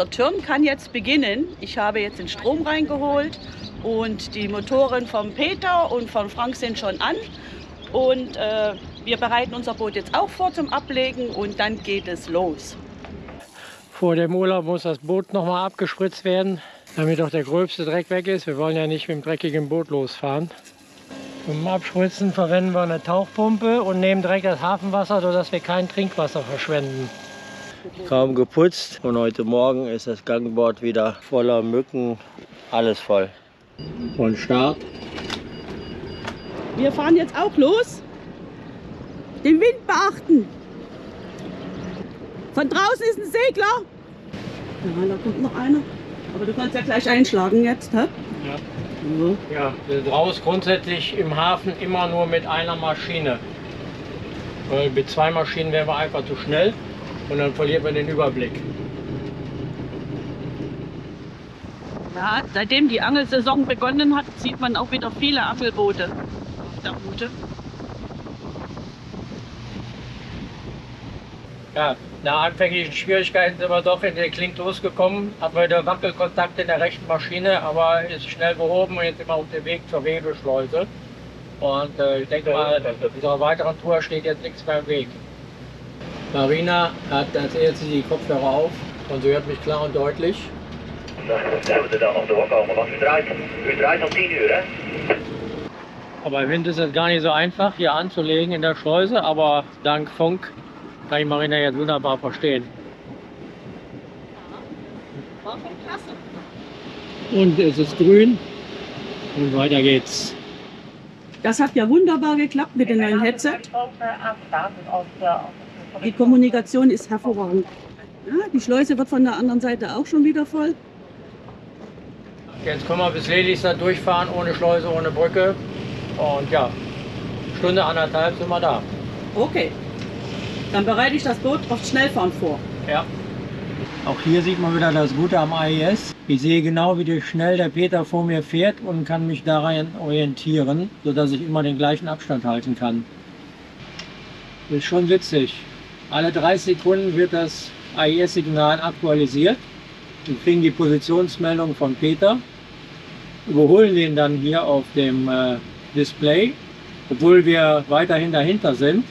Unser Turn kann jetzt beginnen. Ich habe jetzt den Strom reingeholt und die Motoren vom Peter und von Frank sind schon an. Und wir bereiten unser Boot jetzt auch vor zum Ablegen und dann geht es los. Vor dem Urlaub muss das Boot nochmal abgespritzt werden, damit auch der gröbste Dreck weg ist. Wir wollen ja nicht mit dem dreckigen Boot losfahren. Zum Abspritzen verwenden wir eine Tauchpumpe und nehmen direkt das Hafenwasser, sodass wir kein Trinkwasser verschwenden. Kaum geputzt und heute Morgen ist das Gangboard wieder voller Mücken, alles voll. Und Start. Wir fahren jetzt auch los. Den Wind beachten. Von draußen ist ein Segler. Ja, da kommt noch einer. Aber du kannst ja gleich einschlagen jetzt, hä? Ja. Mhm. Ja, wir sind raus grundsätzlich im Hafen immer nur mit einer Maschine. Weil mit 2 Maschinen wären wir einfach zu schnell und dann verliert man den Überblick. Ja, seitdem die Angelsaison begonnen hat, sieht man auch wieder viele Angelboote auf der Route. Ja, nach anfänglichen Schwierigkeiten sind wir doch in den Klink losgekommen, hatten wir wieder Wackelkontakt in der rechten Maschine, aber ist schnell behoben und jetzt sind wir auf dem Weg zur Wegelschleuse. Und ich denke mal, dieser weiteren Tour steht jetzt nichts mehr im Weg. Marina hat als erstes die Kopfhörer auf und sie hört mich klar und deutlich. Aber im Wind ist es gar nicht so einfach hier anzulegen in der Schleuse, aber dank Funk kann ich Marina jetzt wunderbar verstehen. War schon klasse. Und es ist grün und weiter geht's. Das hat ja wunderbar geklappt mit dem neuen Headset. Die Kommunikation ist hervorragend. Ja, die Schleuse wird von der anderen Seite auch schon wieder voll. Jetzt können wir bis Lelystad durchfahren, ohne Schleuse, ohne Brücke. Und ja, Stunde, 1,5 sind wir da. Okay, dann bereite ich das Boot auf Schnellfahren vor. Ja. Auch hier sieht man wieder das Gute am AIS. Ich sehe genau, wie schnell der Peter vor mir fährt und kann mich daran orientieren, sodass ich immer den gleichen Abstand halten kann. Das ist schon witzig. Alle 30 Sekunden wird das AIS-Signal aktualisiert. Wir kriegen die Positionsmeldung von Peter, überholen den dann hier auf dem Display, obwohl wir weiterhin dahinter sind.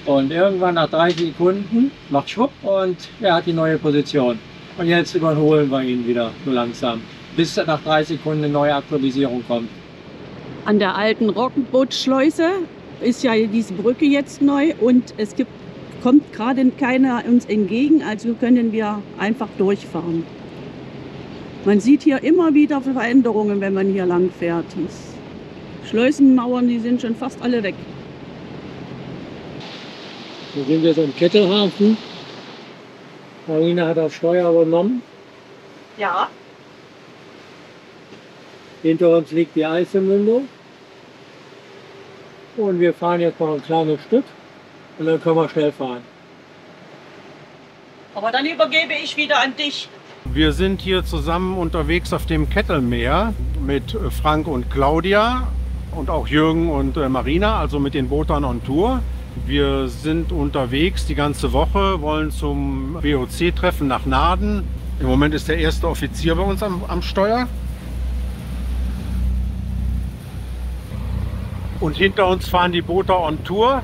Und irgendwann nach 30 Sekunden macht schwupp und er hat die neue Position. Und jetzt überholen wir ihn wieder so langsam, bis nach 30 Sekunden eine neue Aktualisierung kommt. An der alten Roggenbootschleuse ist ja diese Brücke jetzt neu und es kommt gerade keiner uns entgegen, also können wir einfach durchfahren. Man sieht hier immer wieder Veränderungen, wenn man hier lang fährt. Die Schleusenmauern, die sind schon fast alle weg. Wir sind jetzt am Kettelhafen. Marina hat das Steuer übernommen. Ja. Hinter uns liegt die Eiselmündung. Und wir fahren jetzt noch ein kleines Stück und dann können wir schnell fahren. Aber dann übergebe ich wieder an dich. Wir sind hier zusammen unterwegs auf dem Kettelmeer mit Frank und Claudia und auch Jürgen und Marina, also mit den Bootern on Tour. Wir sind unterwegs die ganze Woche, wollen zum BOC-Treffen nach Naarden. Im Moment ist der erste Offizier bei uns am Steuer. Und hinter uns fahren die Booter on Tour.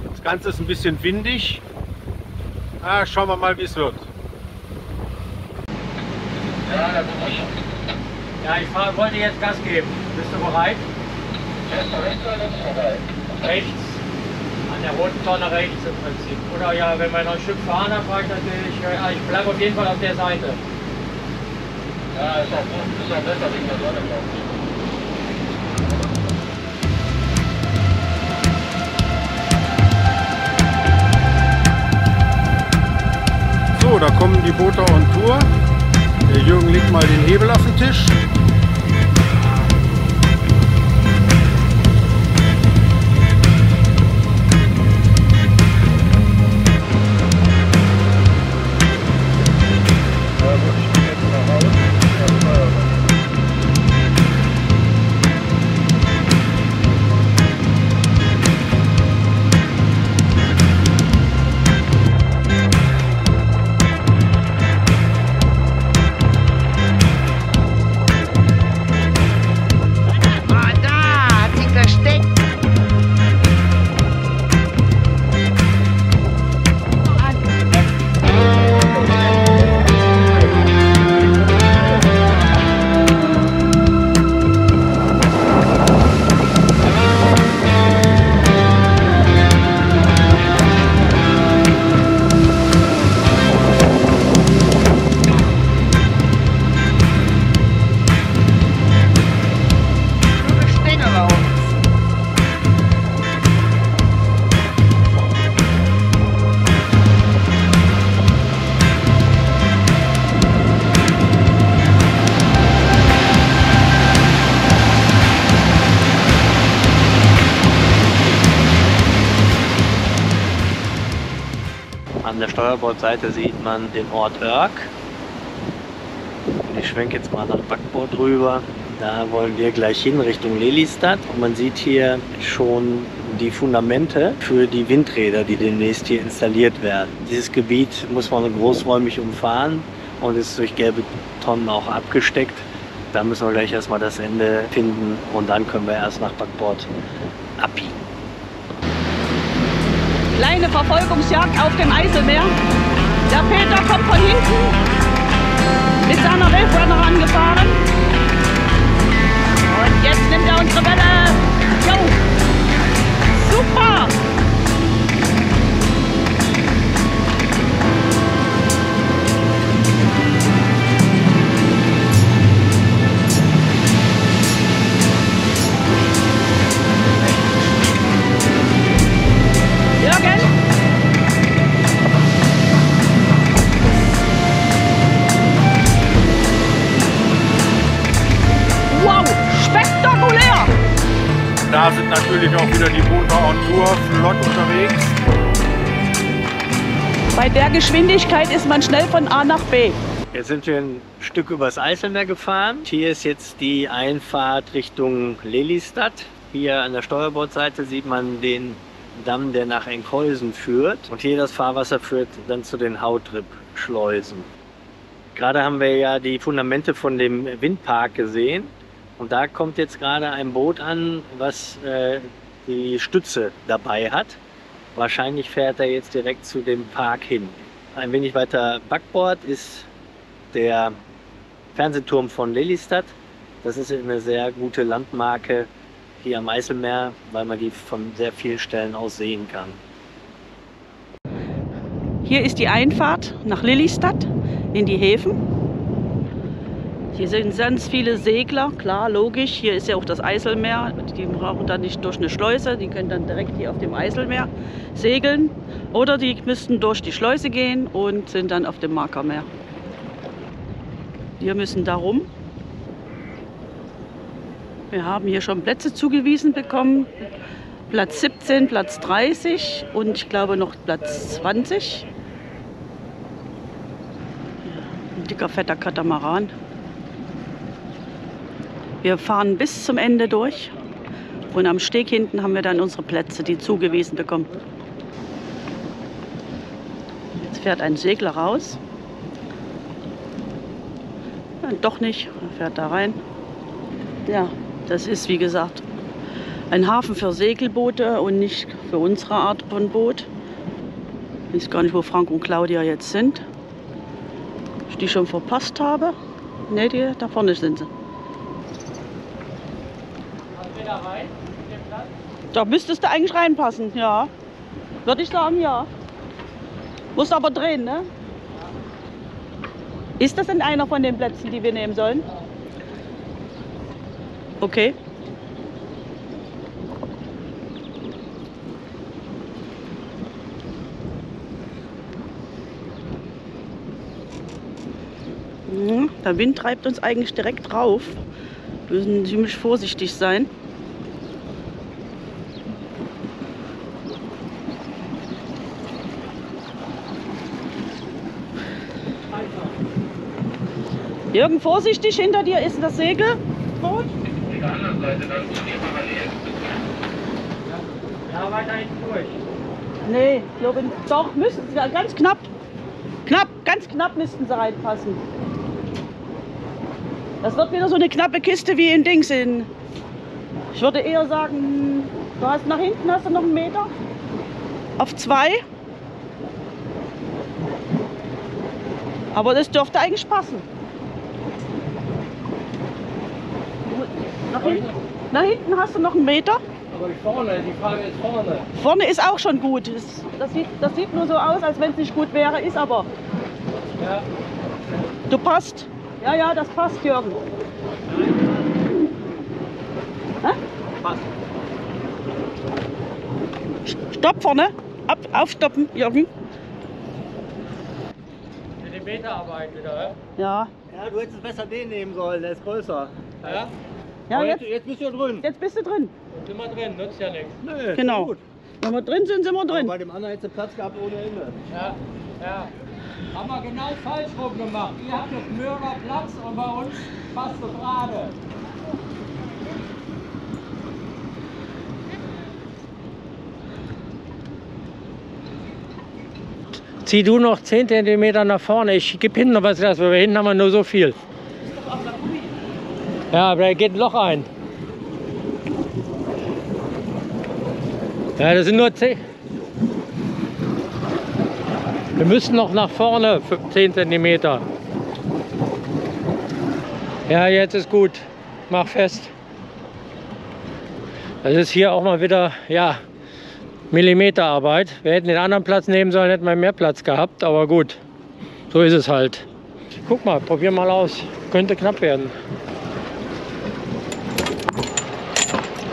Das Ganze ist ein bisschen windig. Schauen wir mal, wie es wird. Ja, ich wollte jetzt Gas geben. Bist du bereit? Rechts. An der roten Tonne rechts im Prinzip. Oder ja, wenn wir noch ein Stück fahren, dann fahre ich natürlich. Ich bleibe auf jeden Fall auf der Seite. Ja, ist auch besser wegen der Sonne, glaube ich. So, da kommen die Boote on Tour. Der Jürgen legt mal den Hebel auf den Tisch. An der Steuerbordseite sieht man den Ort Örk. Und ich schwenke jetzt mal nach Backbord rüber. Da wollen wir gleich hin, Richtung Lelystad. Und man sieht hier schon die Fundamente für die Windräder, die demnächst hier installiert werden. Dieses Gebiet muss man großräumig umfahren und ist durch gelbe Tonnen auch abgesteckt. Da müssen wir gleich erstmal das Ende finden und dann können wir erst nach Backbord abbiegen. Kleine Verfolgungsjagd auf dem Eiselmeer. Der Peter kommt von hinten mit seiner Wave-Runner angefahren. Und jetzt nimmt er unsere Welle. Jo! Super! Jürgen? Wow, spektakulär! Da sind natürlich auch wieder die Boote on Tour flott unterwegs. Bei der Geschwindigkeit ist man schnell von A nach B. Jetzt sind wir ein Stück übers Eiselmeer gefahren. Hier ist jetzt die Einfahrt Richtung Lelystad. Hier an der Steuerbordseite sieht man den Damm, der nach Enkhuizen führt. Und hier das Fahrwasser führt dann zu den Hautrip-Schleusen. Gerade haben wir ja die Fundamente von dem Windpark gesehen. Und da kommt jetzt gerade ein Boot an, was die Stütze dabei hat. Wahrscheinlich fährt er jetzt direkt zu dem Park hin. Ein wenig weiter Backbord ist der Fernsehturm von Lelystad. Das ist eine sehr gute Landmarke hier am Eiselmeer, weil man die von sehr vielen Stellen aus sehen kann. Hier ist die Einfahrt nach Lelystad in die Häfen. Hier sind ganz viele Segler, klar, logisch. Hier ist ja auch das Eiselmeer. Die brauchen dann nicht durch eine Schleuse, die können dann direkt hier auf dem Eiselmeer segeln. Oder die müssten durch die Schleuse gehen und sind dann auf dem Markermeer. Wir müssen da rum. Wir haben hier schon Plätze zugewiesen bekommen. Platz 17, Platz 30 und ich glaube noch Platz 20. Ein dicker, fetter Katamaran. Wir fahren bis zum Ende durch und am Steg hinten haben wir dann unsere Plätze, die zugewiesen bekommen. Jetzt fährt ein Segler raus. Ja, doch nicht, er fährt da rein. Ja, das ist wie gesagt ein Hafen für Segelboote und nicht für unsere Art von Boot. Ich weiß gar nicht, wo Frank und Claudia jetzt sind. Ob ich die schon verpasst habe? Ne, die da vorne sind sie. Da müsstest du eigentlich reinpassen, ja. Würde ich sagen, ja. Musst aber drehen, ne? Ist das denn einer von den Plätzen, die wir nehmen sollen? Okay. Der Wind treibt uns eigentlich direkt rauf. Wir müssen ziemlich vorsichtig sein. Jürgen, vorsichtig, hinter dir ist das Segelboot. Auf der anderen Seite, dann sind die parallel. Ja, weiter hinten durch. Nee, ich glaube, doch, müssen sie ganz knapp. Ganz knapp müssten sie reinpassen. Das wird wieder so eine knappe Kiste wie in Dings in. Ich würde eher sagen, du hast nach hinten hast du noch einen Meter. Auf 2. Aber das dürfte eigentlich passen. Nach hinten hast du noch einen Meter. Aber vorne, die Frage ist vorne. Vorne ist auch schon gut. Das sieht nur so aus, als wenn es nicht gut wäre, ist aber. Ja. Du passt. Ja, ja, das passt, Jürgen. Hä? Passt. Stopp vorne. Aufstoppen, Jürgen. Für die Meterarbeit wieder, Ja. Ja, du hättest besser den nehmen sollen, der ist größer. ja? Ja, Aber jetzt jetzt bist du drin. bist du drin. Sind wir drin, nützt ja nichts. Nö, Genau. gut. Wenn wir drin sind, sind wir drin. Bei dem anderen hätte Platz gehabt ohne Ende. Ja, ja. Haben wir genau falsch rum gemacht. Ihr habt jetzt Mörderplatz und bei uns passt es gerade. Zieh du noch 10 cm nach vorne. Ich gebe hinten noch was, weil wir hinten haben wir nur so viel. Ja, aber da geht ein Loch ein. Ja, das sind nur 10. Wir müssen noch nach vorne 10 cm. Ja, jetzt ist gut. Mach fest. Das ist hier auch mal wieder, ja, Millimeterarbeit. Wir hätten den anderen Platz nehmen sollen, hätten wir mehr Platz gehabt, aber gut. So ist es halt. Guck mal, probier mal aus. Könnte knapp werden.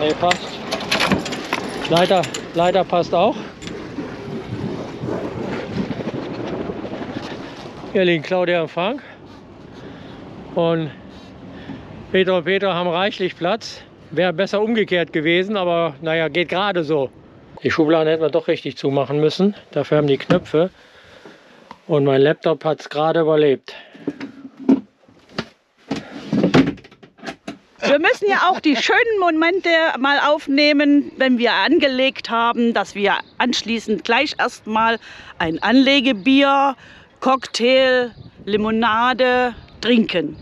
Nee, passt. Leiter passt auch. Hier liegen Claudia und Frank. Und Peter und Peter haben reichlich Platz. Wäre besser umgekehrt gewesen, aber naja, geht gerade so. Die Schubladen hätten wir doch richtig zumachen müssen. Dafür haben die Knöpfe. Und mein Laptop hat es gerade überlebt. Wir müssen ja auch die schönen Momente mal aufnehmen, wenn wir angelegt haben, dass wir anschließend gleich erstmal ein Anlegebier, Cocktail, Limonade trinken.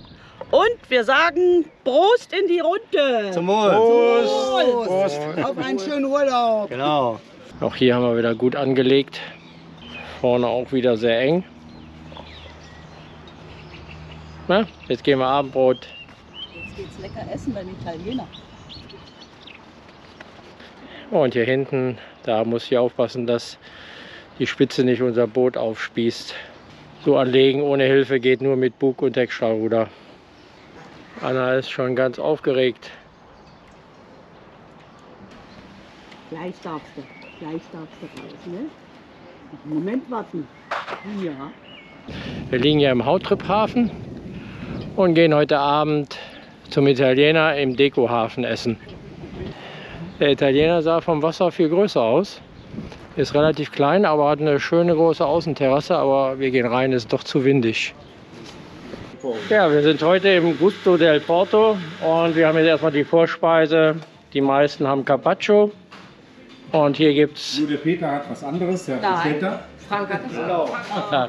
Und wir sagen Prost in die Runde. Zum Wohl. Prost. Prost. Auf einen schönen Urlaub. Genau. Auch hier haben wir wieder gut angelegt. Vorne auch wieder sehr eng. Na, jetzt gehen wir Abendbrot. Jetzt geht's lecker essen beim Italiener. Und hier hinten, da muss ich aufpassen, dass die Spitze nicht unser Boot aufspießt. So anlegen ohne Hilfe geht nur mit Bug und Heckstrahlruder. Anna ist schon ganz aufgeregt. Gleich darfst du raus, ne? Moment warten. Ja. Wir liegen ja im Hautrip-Hafen und gehen heute Abend zum Italiener im Dekohafen essen. Der Italiener sah vom Wasser viel größer aus. Ist relativ klein, aber hat eine schöne große Außenterrasse. Aber wir gehen rein, ist doch zu windig. Ja, wir sind heute im Gusto del Porto und wir haben jetzt erstmal die Vorspeise. Die meisten haben Carpaccio. Und hier gibt's. Der Peter hat was anderes, der Bruschetta. Frank hat es auch. Ja,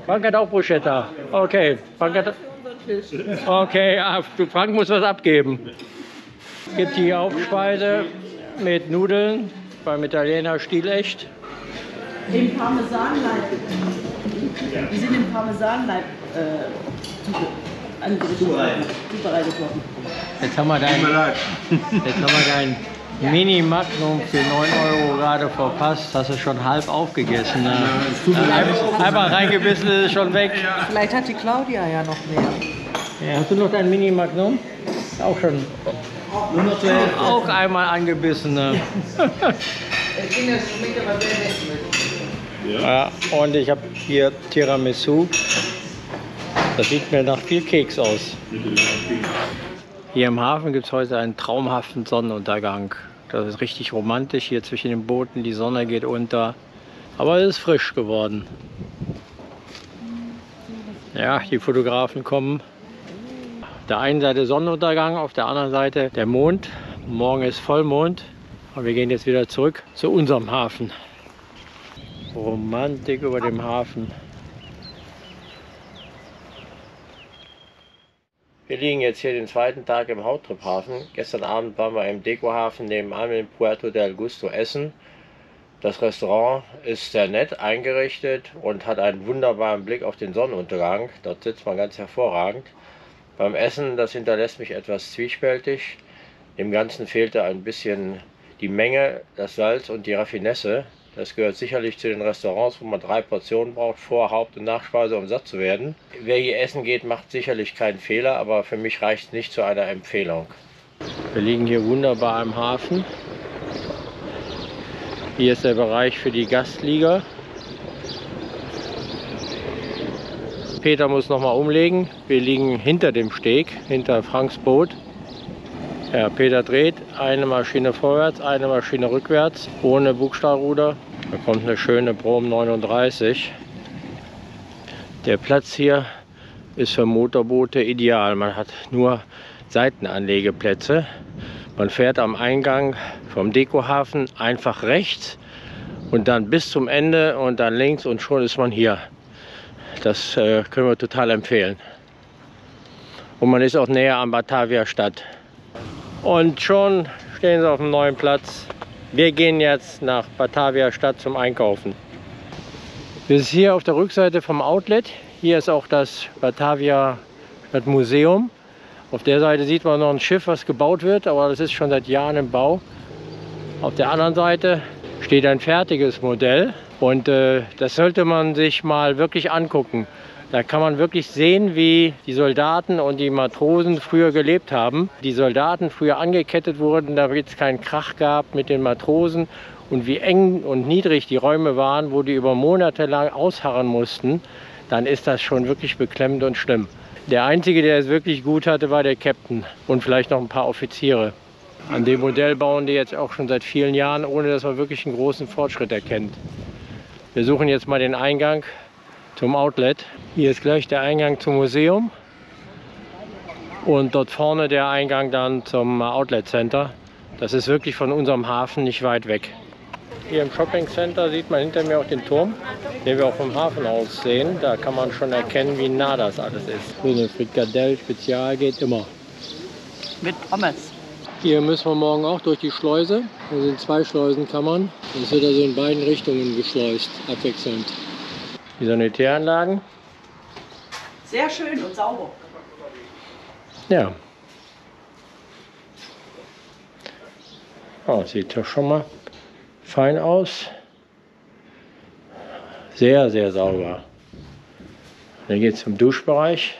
Frank hat auch Bruschetta. Okay, Frank hat. Okay, Frank muss was abgeben. Es gibt die Hauptspeise mit Nudeln, beim Italiener stilecht. Im Parmesanleib. Die sind im Parmesanleib zubereitet worden. Jetzt haben wir dein Mini Magnum für 9 € gerade verpasst. Hast du schon halb aufgegessen. Ne? Einmal reingebissen ist es schon weg. Vielleicht hat die Claudia ja noch mehr. Ja, hast du noch dein Mini Magnum? Auch schon. Nur noch zur Hälfte. Auch einmal angebissen. Ne? Ja, und ich habe hier Tiramisu. Das sieht mir nach viel Keks aus. Hier im Hafen gibt es heute einen traumhaften Sonnenuntergang. Das ist richtig romantisch hier zwischen den Booten. Die Sonne geht unter. Aber es ist frisch geworden. Ja, die Fotografen kommen. Auf der einen Seite Sonnenuntergang, auf der anderen Seite der Mond. Morgen ist Vollmond. Und wir gehen jetzt wieder zurück zu unserem Hafen. Romantik über dem Hafen. Wir liegen jetzt hier den zweiten Tag im Hautrip-Hafen. Gestern Abend waren wir im Dekohafen nebenan im Puerto del Gusto essen. Das Restaurant ist sehr nett eingerichtet und hat einen wunderbaren Blick auf den Sonnenuntergang. Dort sitzt man ganz hervorragend. Beim Essen, das hinterlässt mich etwas zwiespältig. Dem Ganzen fehlte ein bisschen die Menge, das Salz und die Raffinesse. Das gehört sicherlich zu den Restaurants, wo man 3 Portionen braucht, Vor-, Haupt- und Nachspeise, um satt zu werden. Wer hier essen geht, macht sicherlich keinen Fehler, aber für mich reicht es nicht zu einer Empfehlung. Wir liegen hier wunderbar im Hafen. Hier ist der Bereich für die Gastlieger. Peter muss nochmal umlegen. Wir liegen hinter dem Steg, hinter Franks Boot. Ja, Peter dreht eine Maschine vorwärts, eine Maschine rückwärts, ohne Bugstrahlruder. Da kommt eine schöne Brom 39. Der Platz hier ist für Motorboote ideal. Man hat nur Seitenanlegeplätze. Man fährt am Eingang vom Dekohafen einfach rechts und dann bis zum Ende und dann links und schon ist man hier. Das können wir total empfehlen. Und man ist auch näher am Batavia Stadt. Und schon stehen sie auf dem neuen Platz. Wir gehen jetzt nach Batavia Stadt zum Einkaufen. Wir sind hier auf der Rückseite vom Outlet. Hier ist auch das Batavia Stadt Museum. Auf der Seite sieht man noch ein Schiff, was gebaut wird, aber das ist schon seit Jahren im Bau. Auf der anderen Seite steht ein fertiges Modell und das sollte man sich mal wirklich angucken. Da kann man wirklich sehen, wie die Soldaten und die Matrosen früher gelebt haben. Die Soldaten früher angekettet wurden, damit es keinen Krach gab mit den Matrosen und wie eng und niedrig die Räume waren, wo die über Monate lang ausharren mussten, dann ist das schon wirklich beklemmend und schlimm. Der Einzige, der es wirklich gut hatte, war der Captain und vielleicht noch ein paar Offiziere. An dem Modell bauen die jetzt auch schon seit vielen Jahren, ohne dass man wirklich einen großen Fortschritt erkennt. Wir suchen jetzt mal den Eingang zum Outlet. Hier ist gleich der Eingang zum Museum und dort vorne der Eingang dann zum Outlet Center. Das ist wirklich von unserem Hafen nicht weit weg. Hier im Shopping Center sieht man hinter mir auch den Turm, den wir auch vom Hafen aus sehen. Da kann man schon erkennen, wie nah das alles ist. So eine Frikadell-Spezial geht immer. Mit Pommes. Hier müssen wir morgen auch durch die Schleuse. Hier sind 2 Schleusenkammern. Das wird also in beiden Richtungen geschleust, abwechselnd. Die Sanitäranlagen. Sehr schön und sauber. Ja. Oh, sieht doch schon mal fein aus. Sehr, sehr sauber. Dann geht es zum Duschbereich.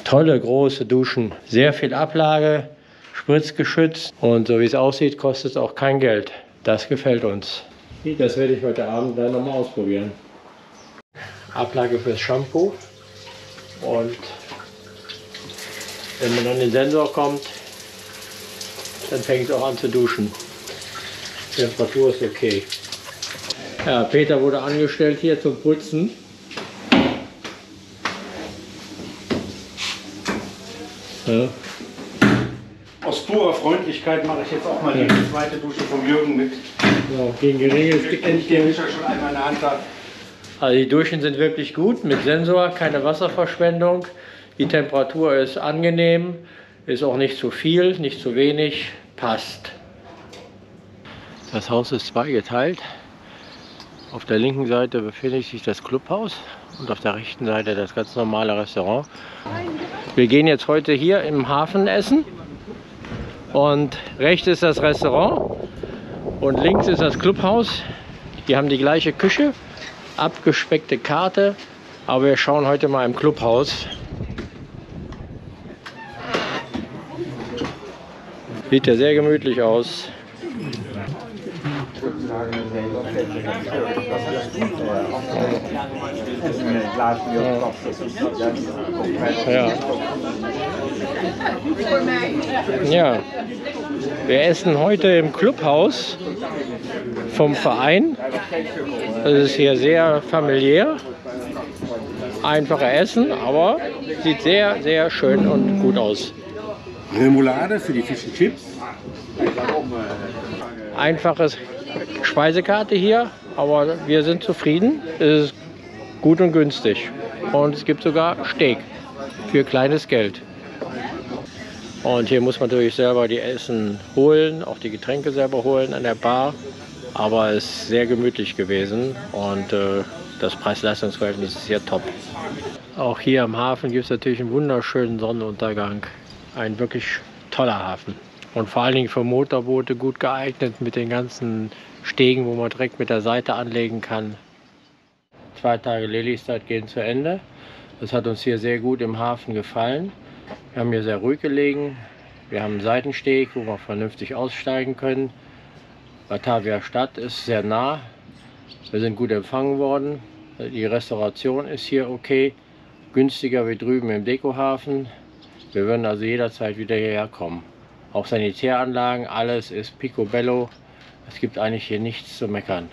Tolle große Duschen, sehr viel Ablage, spritzgeschützt und so wie es aussieht, kostet es auch kein Geld. Das gefällt uns. Das werde ich heute Abend dann nochmal ausprobieren. Ablage fürs Shampoo und wenn man an den Sensor kommt, dann fängt es auch an zu duschen. Die Temperatur ist okay. Ja, Peter wurde angestellt hier zum Putzen. Ja. Aus purer Freundlichkeit mache ich jetzt auch mal die zweite Dusche vom Jürgen mit. Ja, gegen geringes Ich den Wischer schon einmal in der Hand habe. Also die Duschen sind wirklich gut mit Sensor, keine Wasserverschwendung. Die Temperatur ist angenehm, ist auch nicht zu viel, nicht zu wenig, passt. Das Haus ist zweigeteilt. Auf der linken Seite befindet sich das Clubhaus und auf der rechten Seite das ganz normale Restaurant. Wir gehen jetzt heute hier im Hafen essen und rechts ist das Restaurant und links ist das Clubhaus. Die haben die gleiche Küche, abgespeckte Karte, aber wir schauen heute mal im Clubhaus. Sieht ja sehr gemütlich aus. Ja, wir essen heute im Clubhaus vom Verein. Das ist hier sehr familiär. Einfache Essen, aber sieht sehr, sehr schön und gut aus. Remoulade für die Fish and Chips. Einfache Speisekarte hier, aber wir sind zufrieden. Es ist gut und günstig. Und es gibt sogar Steak für kleines Geld. Und hier muss man natürlich selber die Essen holen, auch die Getränke selber holen an der Bar. Aber es ist sehr gemütlich gewesen und das Preis-Leistungs-Verhältnis ist hier top. Auch hier am Hafen gibt es natürlich einen wunderschönen Sonnenuntergang. Ein wirklich toller Hafen. Und vor allen Dingen für Motorboote gut geeignet mit den ganzen Stegen, wo man direkt mit der Seite anlegen kann. 2 Tage Lelystad gehen zu Ende. Das hat uns hier sehr gut im Hafen gefallen. Wir haben hier sehr ruhig gelegen. Wir haben einen Seitensteg, wo wir vernünftig aussteigen können. Batavia Stadt ist sehr nah. Wir sind gut empfangen worden. Die Restauration ist hier okay. günstiger wie drüben im Dekohafen. Wir würden also jederzeit wieder hierher kommen. Auch Sanitäranlagen, alles ist picobello. Es gibt eigentlich hier nichts zu meckern.